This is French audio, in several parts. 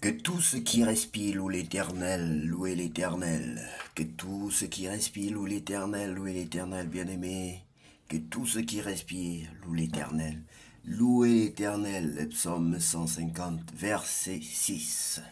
Que tout ce qui respire loue l'Éternel, louez l'Éternel. Que tout ce qui respire loue l'Éternel, louez l'Éternel, bien-aimé. Que tout ce qui respire loue l'Éternel. Louez l'Éternel, le psaume 150, verset 6.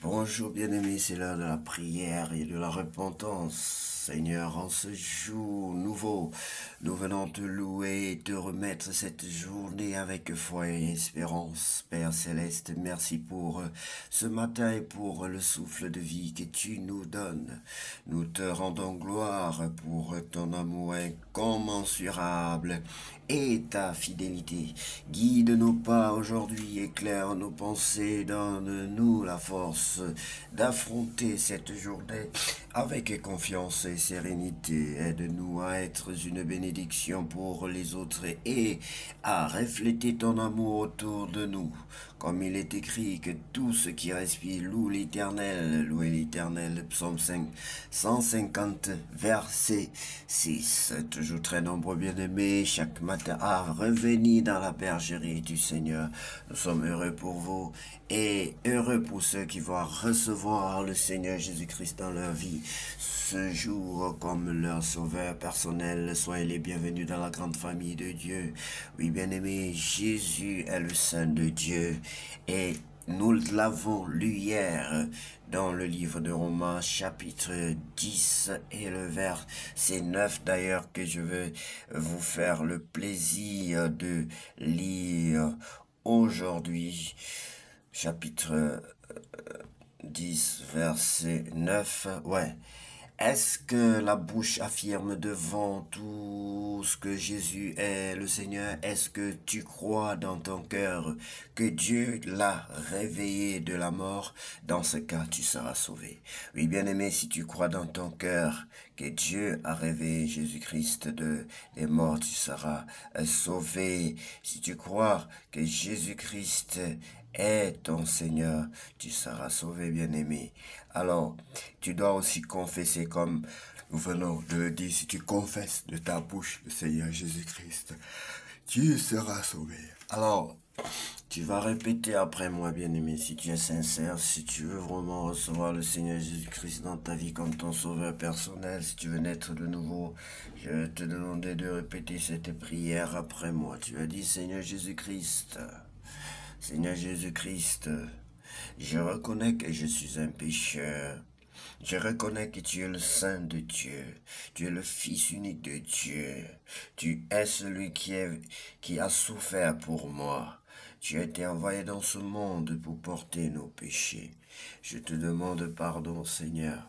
Bonjour bien-aimés, c'est l'heure de la prière et de la repentance. Seigneur, en ce jour nouveau, nous venons te louer et te remettre cette journée avec foi et espérance. Père Céleste, merci pour ce matin et pour le souffle de vie que tu nous donnes. Nous te rendons gloire pour ton amour incommensurable et ta fidélité. Guide nos pas aujourd'hui, éclaire nos pensées, donne-nous la force d'affronter cette journée avec confiance et sérénité. Aide-nous à être une bénédiction pour les autres et à refléter ton amour autour de nous. Comme il est écrit que tout ce qui respire loue l'Éternel, louez l'Éternel, psaume 5, 150, verset 6. Toujours très nombreux bien-aimés, chaque matin à revenir dans la bergerie du Seigneur. Nous sommes heureux pour vous et heureux pour ceux qui vont recevoir le Seigneur Jésus-Christ dans leur vie. Ce jour comme leur sauveur personnel, soyez les bienvenus dans la grande famille de Dieu. Oui, bien-aimés, Jésus est le Saint de Dieu et nous l'avons lu hier dans le livre de Romains chapitre 10 et le verset 9 d'ailleurs que je vais vous faire le plaisir de lire aujourd'hui. Chapitre 10, verset 9, ouais. Est-ce que la bouche affirme devant tout ce que Jésus est le Seigneur? Est-ce que tu crois dans ton cœur que Dieu l'a réveillé de la mort? Dans ce cas, tu seras sauvé. Oui, bien-aimé, si tu crois dans ton cœur que Dieu a réveillé Jésus-Christ des morts, tu seras sauvé. Si tu crois que Jésus-Christ est ton Seigneur, tu seras sauvé, bien-aimé. Alors, tu dois aussi confesser comme nous venons de le dire, si tu confesses de ta bouche le Seigneur Jésus-Christ, tu seras sauvé. Alors, tu vas répéter après moi, bien-aimé, si tu es sincère, si tu veux vraiment recevoir le Seigneur Jésus-Christ dans ta vie comme ton sauveur personnel, si tu veux naître de nouveau, je vais te demander de répéter cette prière après moi. Tu as dit, Seigneur Jésus-Christ, Seigneur Jésus-Christ, je reconnais que je suis un pécheur. Je reconnais que tu es le Saint de Dieu. Tu es le Fils unique de Dieu. Tu es celui qui a souffert pour moi. Tu as été envoyé dans ce monde pour porter nos péchés. Je te demande pardon, Seigneur,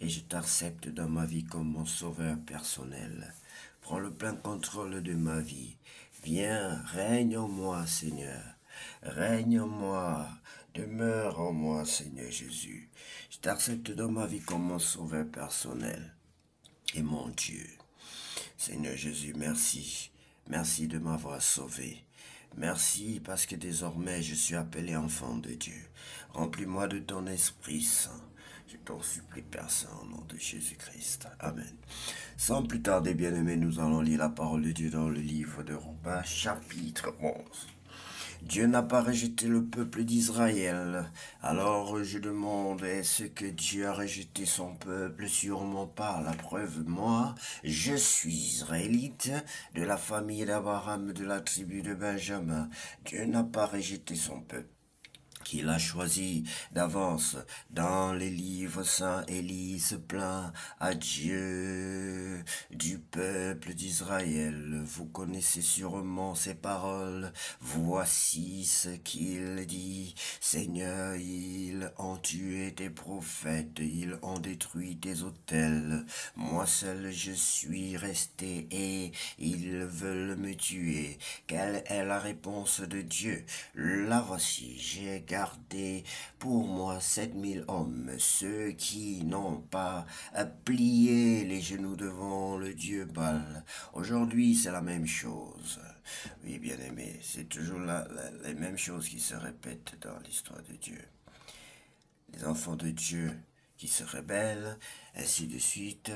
et je t'accepte dans ma vie comme mon sauveur personnel. Prends le plein contrôle de ma vie. Viens, règne en moi, Seigneur. Règne en moi, demeure en moi, Seigneur Jésus. Je t'accepte dans ma vie comme mon sauveur personnel et mon Dieu. Seigneur Jésus, merci. Merci de m'avoir sauvé. Merci parce que désormais je suis appelé enfant de Dieu. Remplis-moi de ton Esprit Saint. Je t'en supplie, Père Saint, au nom de Jésus-Christ. Amen. Sans plus tarder, bien-aimés, nous allons lire la parole de Dieu dans le livre de Romains, chapitre 11. Dieu n'a pas rejeté le peuple d'Israël. Alors je demande, est-ce que Dieu a rejeté son peuple? Sûrement pas. La preuve, moi, je suis israélite, de la famille d'Abraham, de la tribu de Benjamin. Dieu n'a pas rejeté son peuple qu'il a choisi d'avance. Dans les livres saints, Élie se plaint à Dieu du peuple d'Israël. Vous connaissez sûrement ces paroles. Voici ce qu'il dit. Seigneur, ils ont tué tes prophètes, ils ont détruit tes autels. Moi seul je suis resté et ils veulent me tuer. Quelle est la réponse de Dieu? La voici, j'ai gardé pour moi 7000 hommes, ceux qui n'ont pas plié les genoux devant le Dieu Baal. Aujourd'hui, c'est la même chose. Oui, bien aimé, c'est toujours les mêmes choses qui se répètent dans l'histoire de Dieu. Les enfants de Dieu qui se rebellent, ainsi de suite.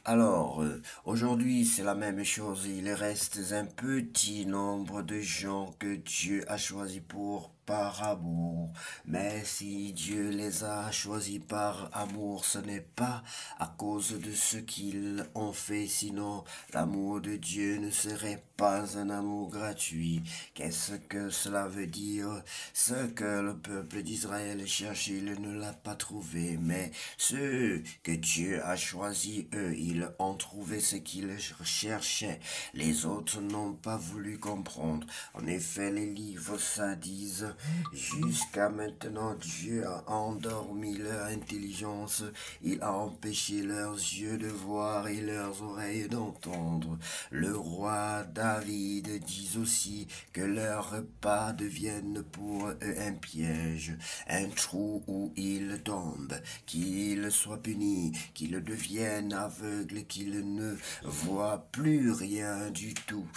Alors, aujourd'hui, c'est la même chose. Il reste un petit nombre de gens que Dieu a choisi pour par amour. Mais si Dieu les a choisis par amour, ce n'est pas à cause de ce qu'ils ont fait, sinon l'amour de Dieu ne serait pas un amour gratuit. Qu'est-ce que cela veut dire? Ce que le peuple d'Israël cherchait, il ne l'a pas trouvé, mais ceux que Dieu a choisis, eux, ils ont trouvé ce qu'ils cherchaient. Les autres n'ont pas voulu comprendre. En effet, les livres, ça disent, jusqu'à maintenant, Dieu a endormi leur intelligence, il a empêché leurs yeux de voir et leurs oreilles d'entendre. Le roi David dit aussi que leurs pas deviennent pour eux un piège, un trou où ils tombent, qu'ils soient punis, qu'ils deviennent aveugles, qu'ils ne voient plus rien du tout,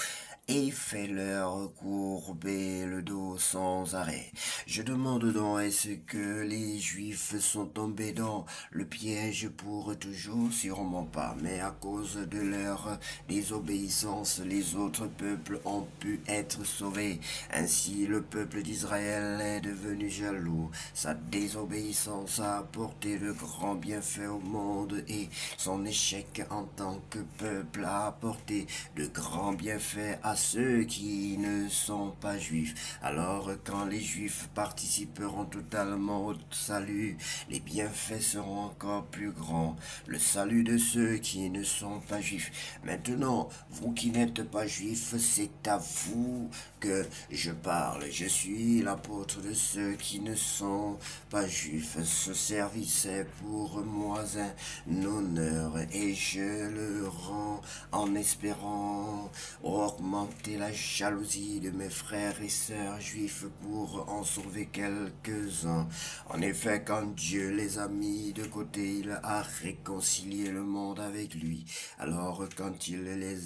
et fais-leur courber le dos sans arrêt. Je demande donc, est-ce que les Juifs sont tombés dans le piège pour toujours? Sûrement pas, mais à cause de leur désobéissance, les autres peuples ont pu être sauvés. Ainsi, le peuple d'Israël est devenu jaloux. Sa désobéissance a apporté de grands bienfaits au monde et son échec en tant que peuple a apporté de grands bienfaits à ceux qui ne sont pas juifs. Alors, quand les juifs participeront totalement au salut, les bienfaits seront encore plus grands. Le salut de ceux qui ne sont pas juifs. Maintenant, vous qui n'êtes pas juifs, c'est à vous que je parle. Je suis l'apôtre de ceux qui ne sont pas juifs. Ce service est pour moi un honneur et je le rends en espérant augmenter la jalousie de mes frères et sœurs juifs pour en sauver quelques-uns. En effet, quand Dieu les a mis de côté, il a réconcilié le monde avec lui. Alors, quand il les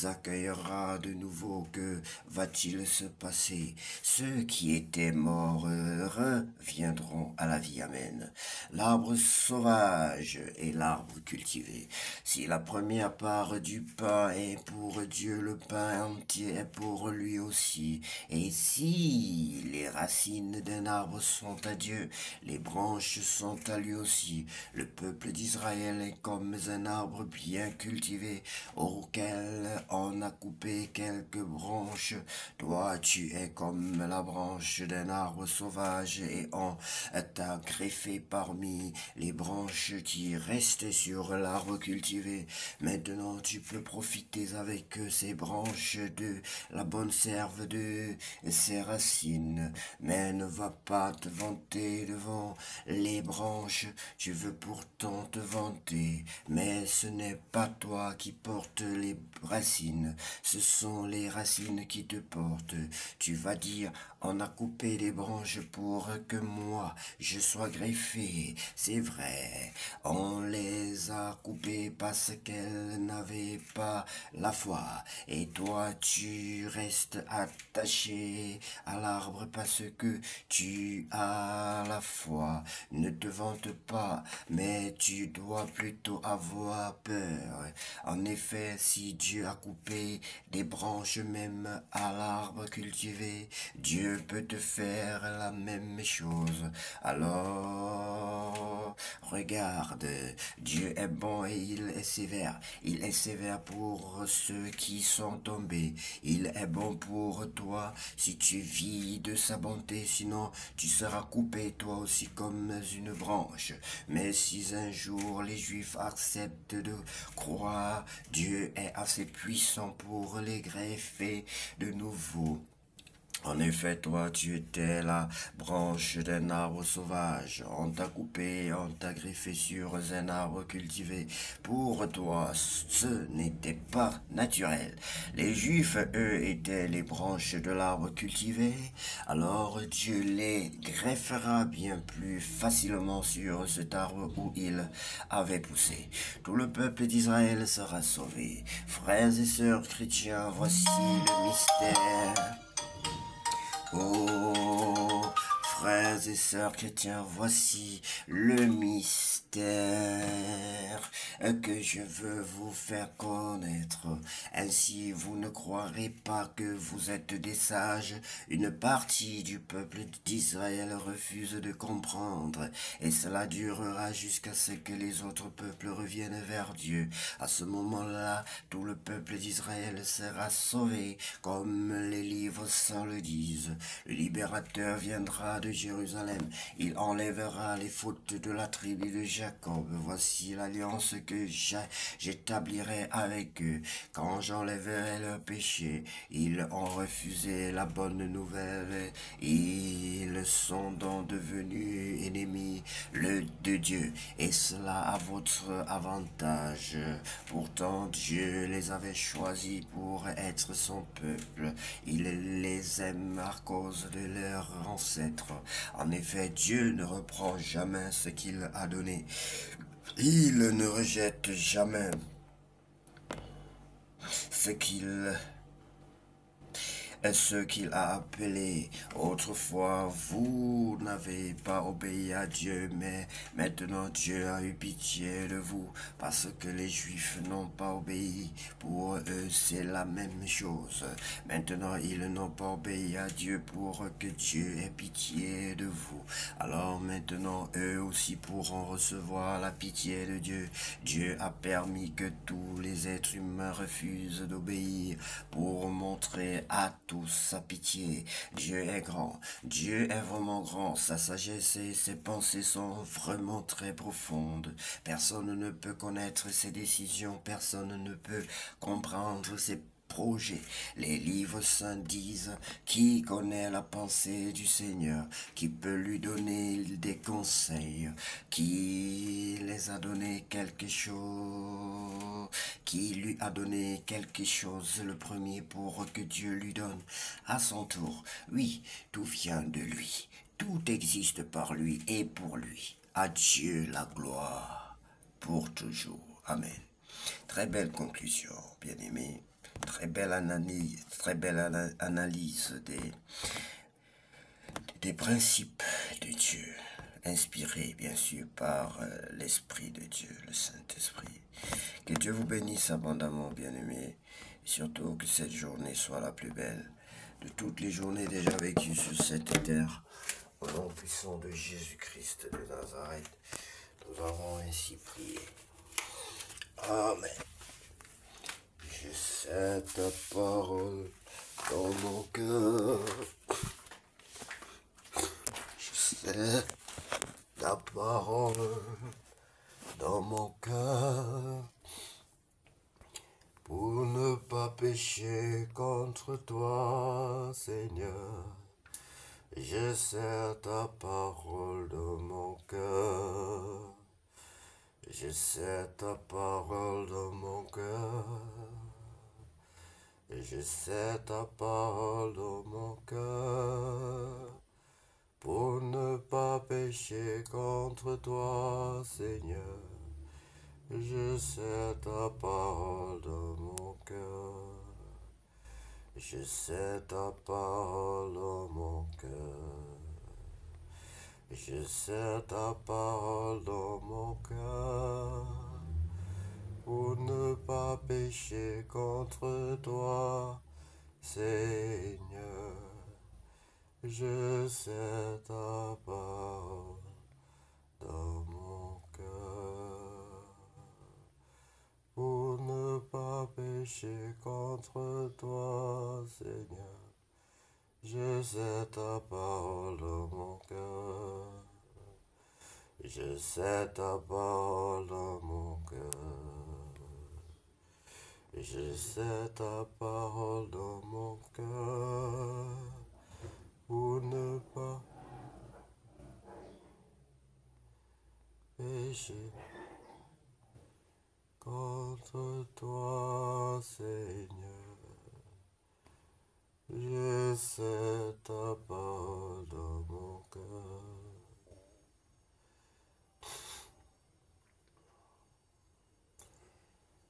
accueillera de nouveau, que va-t-il se passer? Ceux qui étaient morts reviendront à la vie. Amen. L'arbre sauvage et l'arbre cultivé. Si la première part du pain est pour Dieu, le pain entier est pour lui aussi. Et si les racines d'un arbre sont à Dieu, les branches sont à lui aussi. Le peuple d'Israël est comme un arbre bien cultivé, auquel on a coupé quelques branches. Toi, tu es comme la branche d'un arbre sauvage et on t'a greffé parmi les branches qui restent sur l'arbre cultivé. Maintenant, tu peux profiter avec ces branches de la bonne serve de ses racines. Mais ne va pas te vanter devant les branches. Tu veux pourtant te vanter, mais ce n'est pas toi qui portes les racines. Ce sont les racines qui te portent. Tu vas dire, on a coupé les branches pour que moi je sois greffé. C'est vrai, on les a coupées parce qu'elles n'avaient pas la foi. Et toi tu restes attaché à l'arbre parce que tu as la foi. Ne te vante pas, mais tu dois plutôt avoir peur. En effet, si Dieu a coupé des branches même à l'arbre cultivé, Dieu peut te faire la même chose. Alors, regarde, Dieu est bon et il est sévère. Il est sévère pour ceux qui sont tombés. Il est bon pour toi si tu vis de sa bonté, sinon tu seras coupé toi aussi comme une branche. Mais si un jour les Juifs acceptent de croire, Dieu est assez puissant pour les greffer de nouveau. En effet, toi, tu étais la branche d'un arbre sauvage. On t'a coupé, on t'a greffé sur un arbre cultivé. Pour toi, ce n'était pas naturel. Les Juifs, eux, étaient les branches de l'arbre cultivé. Alors Dieu les greffera bien plus facilement sur cet arbre où il avait poussé. Tout le peuple d'Israël sera sauvé. Frères et sœurs chrétiens, voici le mystère. Oh, Frères et sœurs chrétiens, voici le mystère que je veux vous faire connaître. Ainsi vous ne croirez pas que vous êtes des sages. Une partie du peuple d'Israël refuse de comprendre, et cela durera jusqu'à ce que les autres peuples reviennent vers Dieu. À ce moment-là, tout le peuple d'Israël sera sauvé, comme les livres saints le disent. Le libérateur viendra de Jérusalem. Il enlèvera les fautes de la tribu de Jacob. Voici l'alliance que j'établirai avec eux. Quand j'enlèverai leurs péchés, ils ont refusé la bonne nouvelle. Ils sont donc devenus ennemis de Dieu. Et cela à votre avantage. Pourtant, Dieu les avait choisis pour être son peuple. Il les aime à cause de leurs ancêtres. En effet, Dieu ne reprend jamais ce qu'il a donné. Il ne rejette jamais ce qu'il ce qu'il a appelé. Autrefois, vous n'avez pas obéi à Dieu, mais maintenant Dieu a eu pitié de vous, parce que les Juifs n'ont pas obéi. Pour eux, c'est la même chose. Maintenant, ils n'ont pas obéi à Dieu pour que Dieu ait pitié de vous. Alors maintenant, eux aussi pourront recevoir la pitié de Dieu. Dieu a permis que tous les êtres humains refusent d'obéir pour montrer à tous sa pitié. Dieu est grand. Dieu est vraiment grand. Sa sagesse et ses pensées sont vraiment très profondes. Personne ne peut connaître ses décisions. Personne ne peut comprendre ses projets. Les livres saints disent: qui connaît la pensée du Seigneur, qui peut lui donner des conseils, qui les a donné quelque chose, qui lui a donné quelque chose le premier pour que Dieu lui donne à son tour. Oui, tout vient de lui, tout existe par lui et pour lui. À Dieu la gloire pour toujours. Amen. Très belle conclusion, bien-aimés. Très belle analyse des principes de Dieu, inspirés bien sûr par l'Esprit de Dieu, le Saint-Esprit. Que Dieu vous bénisse abondamment, bien-aimés, et surtout que cette journée soit la plus belle de toutes les journées déjà vécues sur cette terre. Au nom puissant de Jésus-Christ de Nazareth, nous avons ainsi prié. Amen. Je sais ta parole dans mon cœur. Je sais ta parole dans mon cœur. Pour ne pas pécher contre toi, Seigneur. Je sais ta parole dans mon cœur. Je sais ta parole dans mon cœur. Je sais ta parole dans mon cœur. Pour ne pas pécher contre toi, Seigneur. Je sais ta parole dans mon cœur. Je sais ta parole dans mon cœur. Je sais ta parole dans mon cœur. Pour ne pas pécher contre toi, Seigneur. Je sais ta parole dans mon cœur. Pour ne pas pécher contre toi, Seigneur. Je sais ta parole dans mon cœur. Je sais ta parole dans mon cœur. Je sais ta parole dans mon cœur. Pour ne pas pécher contre toi, Seigneur. Je sais ta parole dans mon cœur.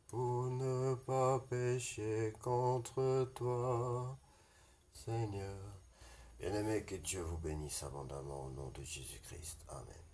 Pour ne pas pécher contre toi, Seigneur. Bien-aimés, que Dieu vous bénisse abondamment au nom de Jésus-Christ. Amen.